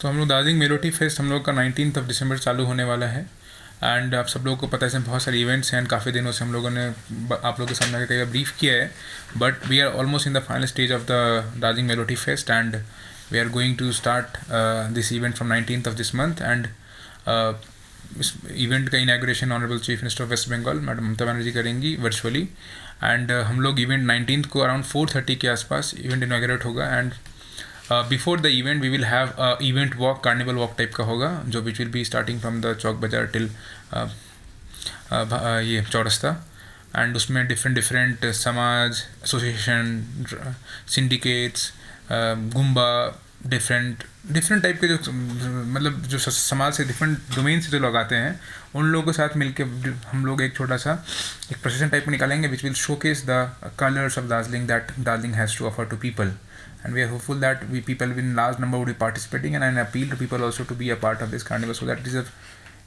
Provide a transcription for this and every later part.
तो हम लोग दार्जिलिंग मेलोडी फेस्ट हम लोग का 19 दिसंबर चालू होने वाला है। एंड आप सब लोगों को पता है इसमें बहुत सारे इवेंट्स हैं एंड काफ़ी दिनों से हम लोगों ने आप लोगों के सामने आके कई बार ब्रीफ किया है। But we are almost in the final stage of the Darjeeling melody fest and we are going to start this event from 19 this month. And इस इवेंट का inauguration honourable chief minister of West Bengal madam Mamata Banerjee करेंगी virtually. And हम लोग event 19 को around 4:30 के आसपास event inaugurate होगा। And before the event we will have event walk, carnival walk type का होगा जो which will be starting from the Chowk Bazaar till ये चौरस्ता। एंड उसमें डिफरेंट समाज एसोसिएशन सिंडिकेट्स गुम्बा डिफरेंट टाइप के जो मतलब जो समाज से डिफरेंट डोमेन से जो लोग आते हैं उन लोगों के साथ मिलकर हम लोग एक छोटा सा एक प्रोसेशन टाइप में निकालेंगे which will showcase the colours of Darjeeling that Darjeeling has to offer to people. And we are hopeful that people in large number would be participating, and I appeal to people also to be a part of this carnival so that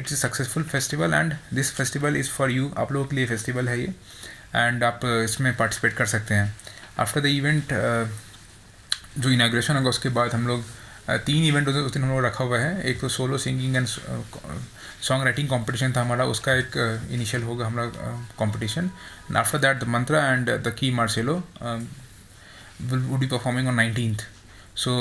it's a successful festival and this festival is for you। आप लोगों के लिए festival है ये and आप इसमें participate कर सकते हैं। आफ्टर द इवेंट जो इनाग्रेशन होगा उसके बाद हम लोग 3 इवेंट उस दिन हम लोग रखा हुआ है। एक तो solo singing and song writing competition था हमारा, उसका एक इनिशियल होगा हमारा competition. And after that the Mantra and the key Marcelo would be performing on 19th। so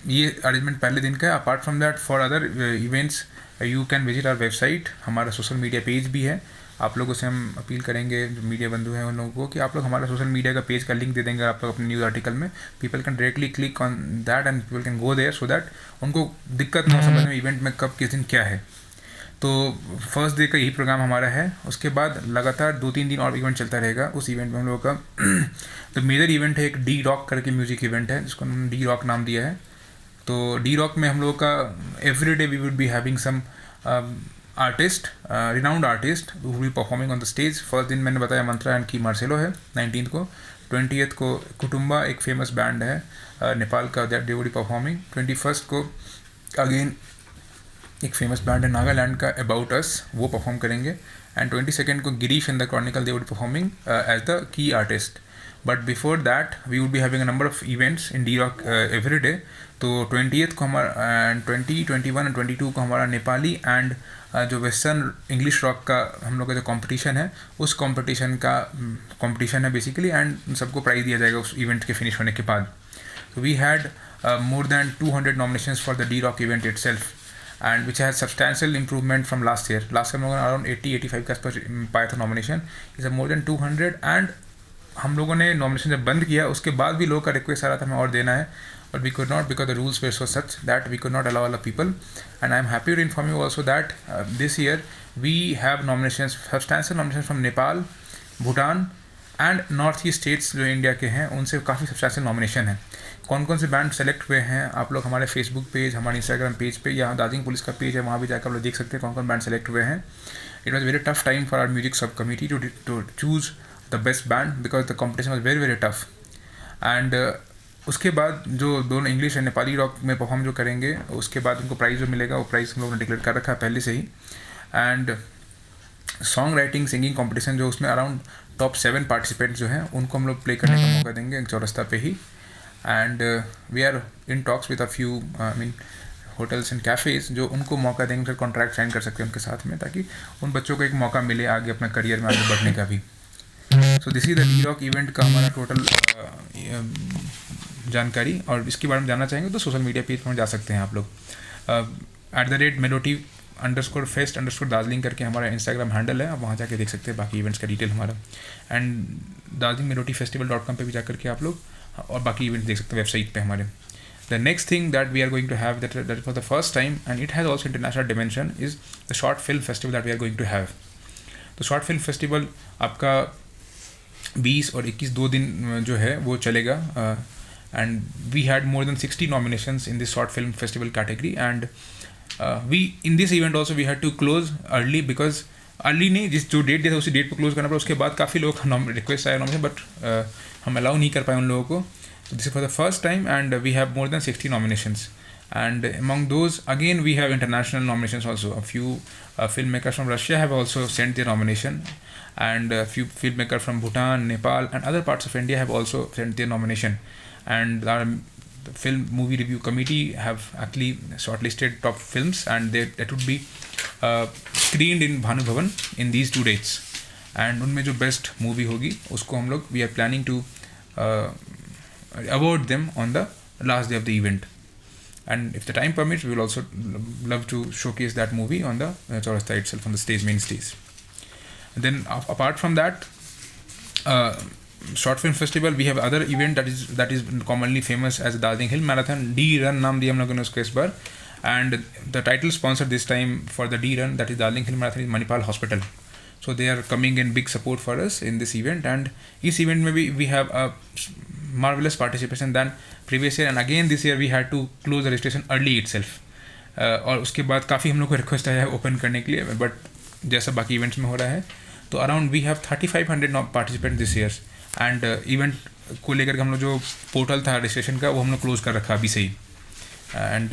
ये अरेंजमेंट पहले दिन का है। Apart from that for other events you can visit our website, हमारा सोशल मीडिया पेज भी है। आप लोगों से हम अपील करेंगे जो मीडिया बंधु हैं उन लोगों को कि आप लोग हमारा सोशल मीडिया का पेज का लिंक दे देंगे आप लोग अपने न्यूज़ आर्टिकल में। People can directly click on that and people can go there so that उनको दिक्कत ना समझ में इवेंट में कब किस दिन क्या है। तो फर्स्ट डे का यही प्रोग्राम हमारा है। उसके बाद लगातार 2-3 दिन और इवेंट चलता रहेगा। उस इवेंट में हम लोगों का तो मेजर इवेंट है एक डी रॉक करके म्यूजिक इवेंट है जिसको हमने डी रॉक नाम दिया है। तो डी रॉक में हम लोगों का every day we would be having some artist renowned artist who will be performing on the stage. First दिन मैंने बताया मंत्रा एंड की मार्सेलो है 19th को। 20th को कुटुम्बा एक फेमस बैंड है नेपाल का, that they would be performing. 21st को अगेन एक फेमस बैंड है नागालैंड का अबाउट अस, वो परफॉर्म करेंगे। एंड 22nd को Girish and the Chronicle they would performing as the key artist. But before that we would be having a number of events in D Rock every day. तो 20th को हमारा and 20, 21 and 22 को हमारा Nepali and जो western English rock का हम लोग का जो कॉम्पिटिशन है उस कॉम्पिटिशन है बेसिकली। एंड सबको प्राइज़ दिया जाएगा उस इवेंट के फिनिश होने के बाद। तो we had more than 200 nominations for the D Rock event itself and which has substantial improvement from last year। Last year हम लोगों ने around 80-85 के आसपास पाया था nomination, is more than 200। And हम लोगों ने नॉमिनेशन जब बंद किया उसके बाद भी लोगों का रिक्वेस्ट आ रहा था हमें और देना है, but we could not because the rules were so such that we could not allow all the people। and I am happy to inform you also that this year we have nominations, substantial nominations from Nepal, Bhutan and north east states जो India के हैं उनसे काफ़ी substantial nomination है। कौन कौन से band select हुए हैं आप लोग हमारे फेसबुक पेज, हमारे इंस्टाग्राम पेज पे या दार्जिलिंग पुलिस का पेज है वहाँ भी जाकर आप लोग देख सकते हैं कौन कौन बैंड सेलेक्ट हुए हैं। It was very tough time for our music sub committee to choose the best band because the competition was very tough. And उसके बाद जो दोनों इंग्लिश एंड नेपाली रॉक में परफॉर्म जो करेंगे उसके बाद उनको प्राइज़ जो मिलेगा वो प्राइज़ हम लोगों ने डिक्लेयर कर रखा है पहले से ही। And song writing singing competition जो उसमें अराउंड टॉप 7 पार्टिसिपेंट्स जो हैं उनको हम लोग प्ले करने का मौका देंगे चौरस्ता पे ही। And we are in talks with a few hotels and cafes जो उनको मौका देंगे, फिर कॉन्ट्रैक्ट साइन कर सकते हैं उनके साथ में ताकि उन बच्चों को एक मौका मिले आगे अपने करियर में आगे बढ़ने का भी। So this is the D Rock event का हमारा टोटल जानकारी। और इसके बारे में जानना चाहेंगे तो सोशल मीडिया पेज पर जा सकते हैं आप लोग। @melody_fest_ दार्जिलिंग करके हमारा इंस्टाग्राम हैंडल है, आप वहाँ जाके देख सकते हैं बाकी इवेंट्स का डिटेल हमारा। एंड दार्जिलिंग melodifestival.com पे भी जाकर के आप लोग और बाकी इवेंट्स देख सकते हैं वेबसाइट पे हमारे। The next thing that we are going to have that for the first time and it has also international dimension is the short film festival that we are going to have. तो short film festival आपका 20 और 21 2 दिन जो है वो चलेगा। And we had more than 60 nominations in this short film festival category. And we in this event also we had to close early because early नहीं जिस जो डेट दिया था उसी डेट पर क्लोज करना पड़ा। उसके बाद काफ़ी लोग रिक्वेस्ट आया नॉमिनेशन बट हम अलाउ नहीं कर पाए उन लोगों को। This is for the first time and we have more than 60 nominations and among those again we have international nominations also। A few filmmakers from Russia have also sent their nomination and a few filmmakers from Bhutan, Nepal and other parts of India have also sent their nomination। and our the film movie review committee have actually shortlisted top films, and that would be screened in Bhanu Bhavan in these 2 dates. And उनमें जो best movie होगी उसको हम लोग we are planning to award them on the last day of the event. And if the time permits, we will also love to showcase that movie on the Chaurasta itself, on the stage, main stage. And then apart from that, short film festival, we have other event that is commonly famous as the Darjeeling Hill Marathon. D Run नाम दिया हम लोगों ने उसको इस बार, and the title sponsor this time for the D Run, that is Darjeeling Hill Marathon, is Manipal Hospital. So they are coming in big support for us in this event, and this event maybe we have a marvelous participation than previous year, and again this year we had to close the registration early itself. और उसके बाद काफ़ी हम लोग को request आया है open करने के लिए, बट जैसा बाकी इवेंट्स में हो रहा है, तो around we have 3500 participant this year. And event को लेकर के हम लोग जो पोर्टल था रजिस्ट्रेशन का वो हम लोग क्लोज कर रखा अभी से ही. And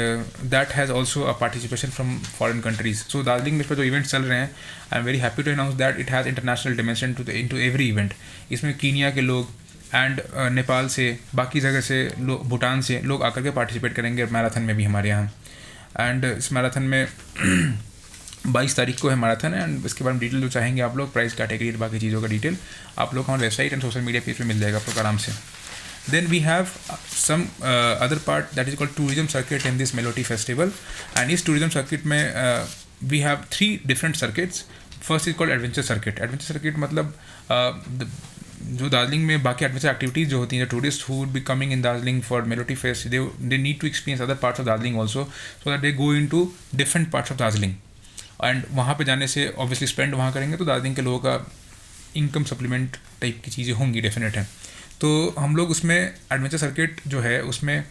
that has also a participation from foreign countries. So Darjeeling में पर जो इवेंट्स चल रहे हैं, I am very happy to announce that it has international dimension to every event. इसमें कीनिया के लोग एंड नेपाल से, बाकी जगह से लोग, भूटान से लोग आकर के पार्टिसिपेट करेंगे मैराथन में भी हमारे यहाँ. एंड इस मैराथन में 22 तारीख को है मैराथन, एंड इसके बारे में डिटेल जो चाहेंगे आप लोग, प्राइस कैटेगरी और बाकी चीज़ों का डिटेल आप लोग हमारे website and social media page पे मिल जाएगा आप लोग आराम से. Then we have some other part that is called tourism circuit in this Melody festival, and इस tourism circuit में we have 3 different circuits. First is called adventure circuit. Adventure circuit मतलब जो दार्जिलिंग में बाकी एडवेंचर एक्टिविटीज़ जो होती हैं, tourist who would be coming in Darjeeling for melody fest, they need to experience other parts of Darjeeling also, so that they go into different parts of Darjeeling. And वहाँ पे जाने से ऑब्वियसली स्पेंड वहाँ करेंगे तो दार्जिलिंग के लोगों का इनकम सप्लीमेंट टाइप की चीज़ें होंगी, डेफिनेट है. तो हम लोग उसमें एडवेंचर सर्किट जो है उसमें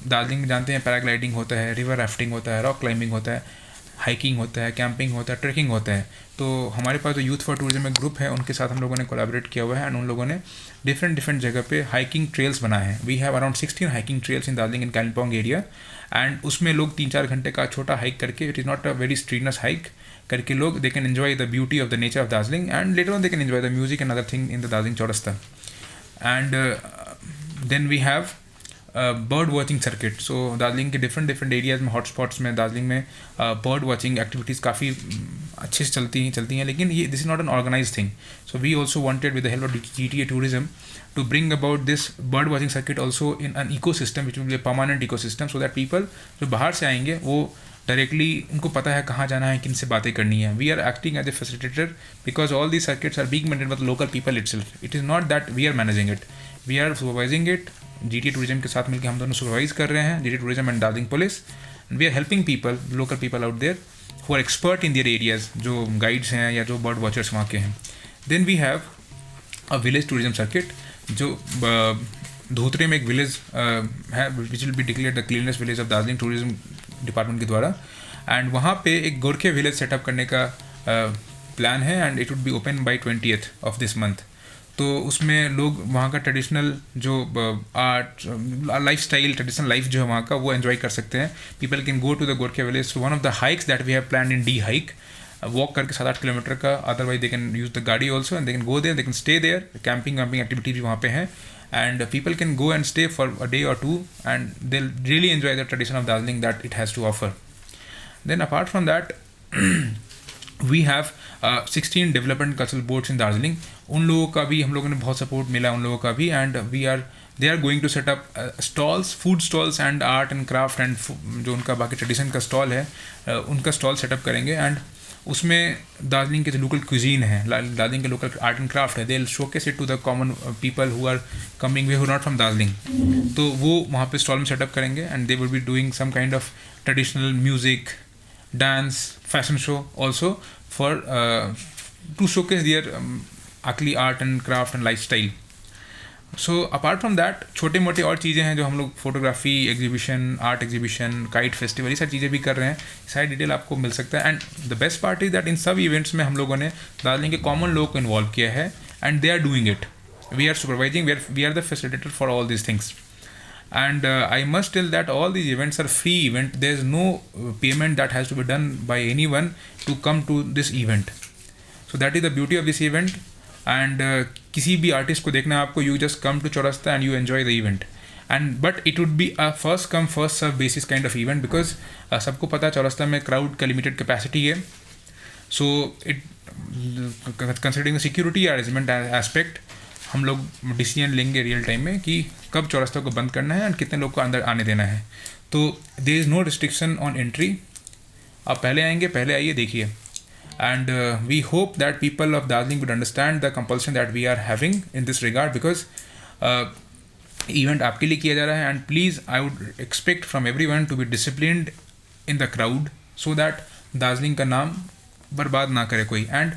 दार्जिलिंग में जानते हैं पैराग्लाइडिंग होता है, रिवर राफ्टिंग होता है, रॉक क्लाइंबिंग होता है, हाइकिंग होता है, कैंपिंग होता है, ट्रैकिंग होता है. तो हमारे पास जो यूथ फॉर टूरिज्म एक ग्रुप है, उनके साथ हम लोगों ने कोलैबोरेट किया हुआ है, एंड उन लोगों ने डिफरेंट जगह पे हाइकिंग ट्रेल्स बनाए हैं. We have around 16 hiking trails in Darjeeling in Kalimpong area, and उसमें लोग 3-4 घंटे का छोटा हाइक करके, it is not a very strenuous hike करके, लोग they can enjoy the beauty of the nature of Darjeeling, and later on they can enjoy the music and other thing in the Darjeeling Chowrasta. And then we have bird watching circuit. So Darjeeling के different areas में, hotspots में, दार्जिलिंग में bird watching activities काफ़ी अच्छे से चलती हैं, लेकिन ये this is not an organized thing. So we also wanted with the help of GTA Tourism to bring about this bird watching circuit also in an ecosystem which will be a permanent ecosystem, so that people जो बाहर से आएंगे वो directly उनको पता है कहाँ जाना है, किन से बातें करनी है. We are acting as a facilitator because all the circuits are being maintained by the local people itself. It is not that we are managing it, we are supervising it. GT tourism के साथ मिलकर हम दोनों supervise कर रहे हैं, GT tourism and Darjeeling police. We are helping people, local people out there who are expert in their areas, जो guides हैं या जो बर्ड वॉचर्स वहाँ के हैं. Then we have a village tourism circuit, जो धोत्रे में एक विलेज है which will be declared the cleanest village of Darjeeling tourism department के द्वारा. एंड वहाँ पे एक गोरखे विलेज सेटअप करने का प्लान है, and it would be open by 20th of this month. तो उसमें लोग वहाँ का ट्रेडिशनल जो art, life style, traditional life जो है वहाँ का, वो एंजॉय कर सकते हैं. People can go to the Gorkhey village. So one of the hikes that we have plan in the hike, walk करके 7-8 किलोमीटर का, otherwise they can use the gaadi also, and they can go there, they can stay there. Camping activities भी वहाँ पे हैं, and people can go and stay for a day or two, and they'll really enjoy the tradition of Darjeeling that it has to offer. Then apart from that we have 16 development cultural boards in Darjeeling. उन लोगों का भी हम लोगों ने बहुत support मिला उन लोगों का भी, and they are going to set up stalls, food stalls and art and craft and जो उनका बाकी ट्रेडिशन का स्टॉल है, उनका स्टॉल सेटअप करेंगे. एंड उसमें दार्जिलिंग के जो लोकल क्यूजीन है, दार्जिलिंग के लोकल आर्ट एंड क्राफ्ट है, they will showcase it to the common people who are coming, way who not from Darjeeling. तो वो वहाँ पे स्टॉल में सेटअप करेंगे, and they will be doing some kind of traditional music, dance, fashion show also for to showcase their actually art and craft and lifestyle. So apart from that छोटे मोटे और चीज़ें हैं जो हम लोग, photography exhibition, art exhibition, kite festival, ये सारी चीज़ें भी कर रहे हैं. सारी डिटेल आपको मिल सकता है. And the best part is that in सब इवेंट्स में हम लोगों ने दार्जिलिंग के कॉमन लोगों को इन्वॉल्व किया है, and they are doing it. We are supervising, we are the facilitator for all these things. And I must tell that all these events are free event. There is no payment that has to be done by anyone to come to this event. So that is the beauty of this event. And किसी भी artist को देखना है आपको, you just come to Chowrasta and you enjoy the event. And but it would be a first come first serve basis kind of event, because सबको पता है चौरस्ता में क्राउड का लिमिटेड कैपेसिटी है. So it considering the security arrangement aspect, हम लोग decision लेंगे real time में कि कब चौरस्ता को बंद करना है एंड कितने लोग को अंदर आने देना है. तो there is no restriction on entry. आप पहले आएंगे, पहले आइए, देखिए. And we hope that people of Darjeeling would understand the compulsion that we are having in this regard, because event आपके लिए किया जा रहा है. And please, I would expect from everyone to be disciplined in the crowd so that Darjeeling का नाम बर्बाद ना करे कोई. And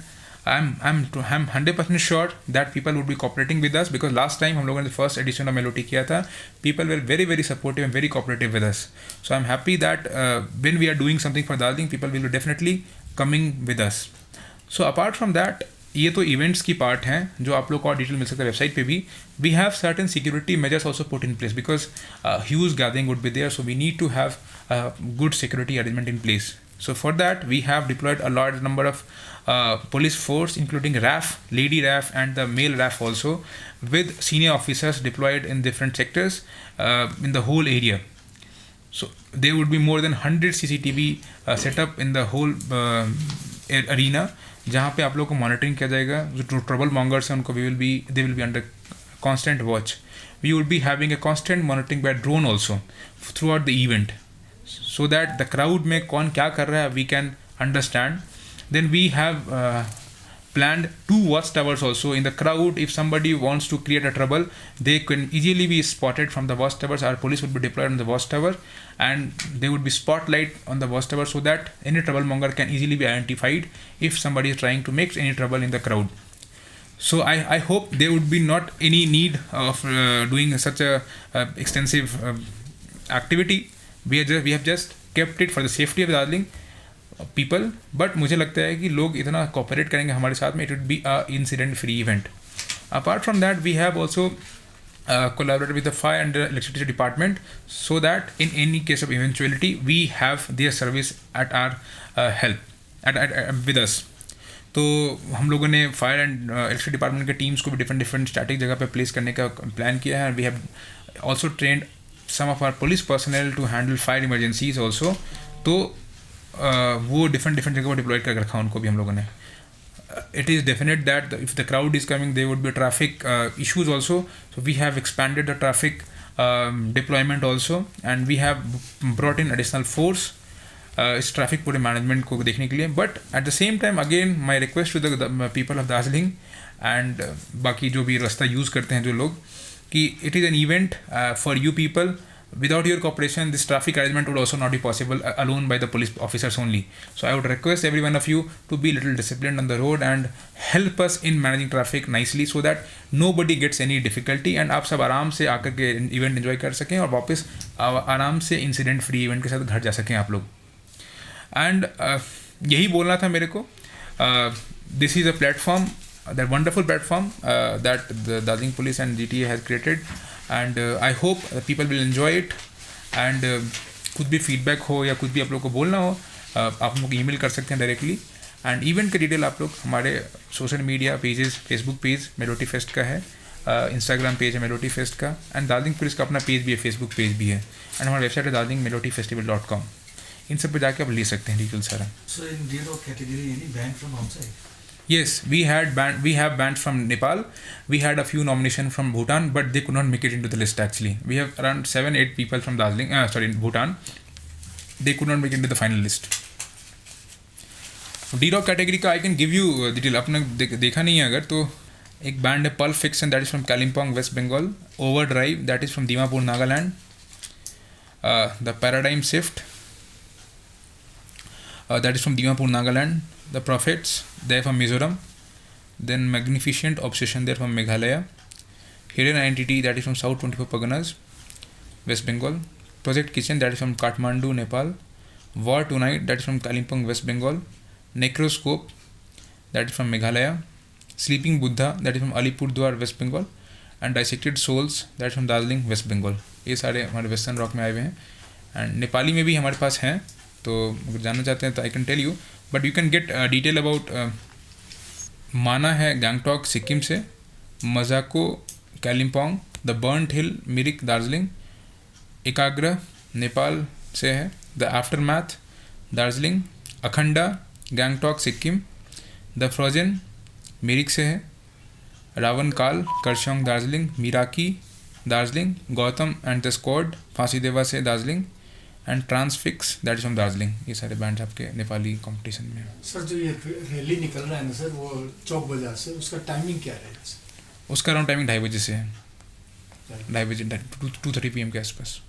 I'm 100% sure that people would be cooperating with us, because last time हम लोगों ने first edition of Melody किया था, people were very very supportive and very cooperative with us. So I'm happy that when we are doing something for Darjeeling, people will be definitely coming with us. So apart from that, ये तो events की part हैं जो आप लोग को और detail मिल सकता है वेबसाइट पे भी. We have certain security measures also put in place, because huge gathering would be there, so we need to have good security arrangement in place. So for that, we have deployed a large number of police force, including RAF, lady RAF and the male RAF also, with senior officers deployed in different sectors in the whole area. So there would be more than 100 CCTV set up in the whole arena, जहाँ पे आप लोग को monitoring किया जाएगा. जो trouble mongers हैं उनको they will be under constant watch. We would be having a constant monitoring by drone also throughout the event, so that the crowd में कौन क्या कर रहा है we can understand. Then we have planned 2 watch towers also in the crowd. If somebody wants to create a trouble, they can easily be spotted from the watch towers. Our police would be deployed on the watch tower, and there would be spotlight on the watch tower, so that any troublemonger can easily be identified if somebody is trying to make any trouble in the crowd. So I hope there would be not any need of doing such a extensive activity. We have just kept it for the safety of Darjeeling people. But मुझे लगता है कि लोग इतना cooperate करेंगे हमारे साथ में, it would be a incident free event. Apart from that, we have also collaborated with the fire and the electricity department, so that in any case of eventuality we have their service at our help with us. तो हम लोगों ने fire and electricity department के teams को भी different static जगह पे place करने का प्लान किया है. We have also trained some of our police personnel to handle fire emergencies also. तो वो different जगह पर डिप्लॉय कर रखा उनको भी हम लोगों ने. It is definite that if the crowd is coming, there would be traffic issues also. So we have expanded the traffic deployment also, and we have brought in additional force इस traffic पूरे management को देखने के लिए. But at the same time again my request to the people of Darjeeling and बाकी जो भी रास्ता यूज़ करते हैं जो लोग, कि it is an event for you people. Without your cooperation, this traffic arrangement would also not be possible alone by the police officers only. So I would request every one of you to be a little disciplined on the road and help us in managing traffic nicely, so that nobody gets any difficulty and आप सब आराम से आकर के event enjoy कर सकें और वापस आराम से इंसिडेंट फ्री इवेंट के साथ घर जा सकें आप लोग. एंड यही बोलना था मेरे को. This is a platform, that wonderful platform that the Darjeeling Police and GTA has created, and I hope people will enjoy it. And कुछ भी फीडबैक हो या कुछ भी आप लोग को बोलना हो, आप लोग ईमेल कर सकते हैं डायरेक्टली. एंड इवेंट के डिटेल आप लोग हमारे social media pages, Facebook page melody fest का है, इंस्टाग्राम पेज है मेलोडी फेस्ट का, एंड दार्जिलिंग पुलिस का अपना पेज भी है, फेसबुक पेज भी है, एंड हमारा वेबसाइट है darjeelingmelodifestival.com. इन सब पे जाके आप ले सकते हैं डिटेल सारा. So in DRO category, any ban from outside? Yes, we have bands from Nepal. We had a few nominations from Bhutan, but they could not make it into the list actually. We have around 7-8 people from Bhutan. They could not make it into the final list. D-Rock category का I can give you detail. आपने देखा नहीं है अगर तो एक band है Pulp Fiction, that is from Kalimpong, West Bengal. Overdrive, that is from Dimapur, Nagaland. The Paradigm Shift, that is from Dimapur, Nagaland. The Prophets, they're from Mizoram. Then Magnificent Obsession, they're from Meghalaya. Hidden Entity, that is from South 24 Parganas, West Bengal. Project Kitchen, that is from Kathmandu, Nepal. War Tonight, that is from Kalimpong, West Bengal. Necroscope, that is from Meghalaya. Sleeping Buddha, that is from Alipurdwar, West Bengal. And Dissected Souls, that is from Darjeeling, West Bengal. ये सारे हमारे western rock में आए हुए हैं. And Nepali में भी हमारे पास हैं, तो अगर जानना चाहते हैं तो I can tell you. But you can get detail about माना है गैंगटॉक सिक्किम से, मजाको Kalimpong, the burnt hill Mirik Darjeeling, Ekagra Nepal से है, the aftermath Darjeeling, Akhanda Gangtok Sikkim, the frozen Mirik से है, Ravan Kaal Kurseong Darjeeling, Meraki Darjeeling, Gautam and the squad Phansidewa से Darjeeling, and transfix that is from Darjeeling. ये सारे बैंड आपके नेपाली कंपटीशन में हैं। सर जो ये रैली निकल रहा है ना सर, वो चौक बाजार से, उसका टाइमिंग क्या रहेगा सर? उसका अराउंड टाइमिंग 2:30 बजे से है, 2:30 PM के आसपास।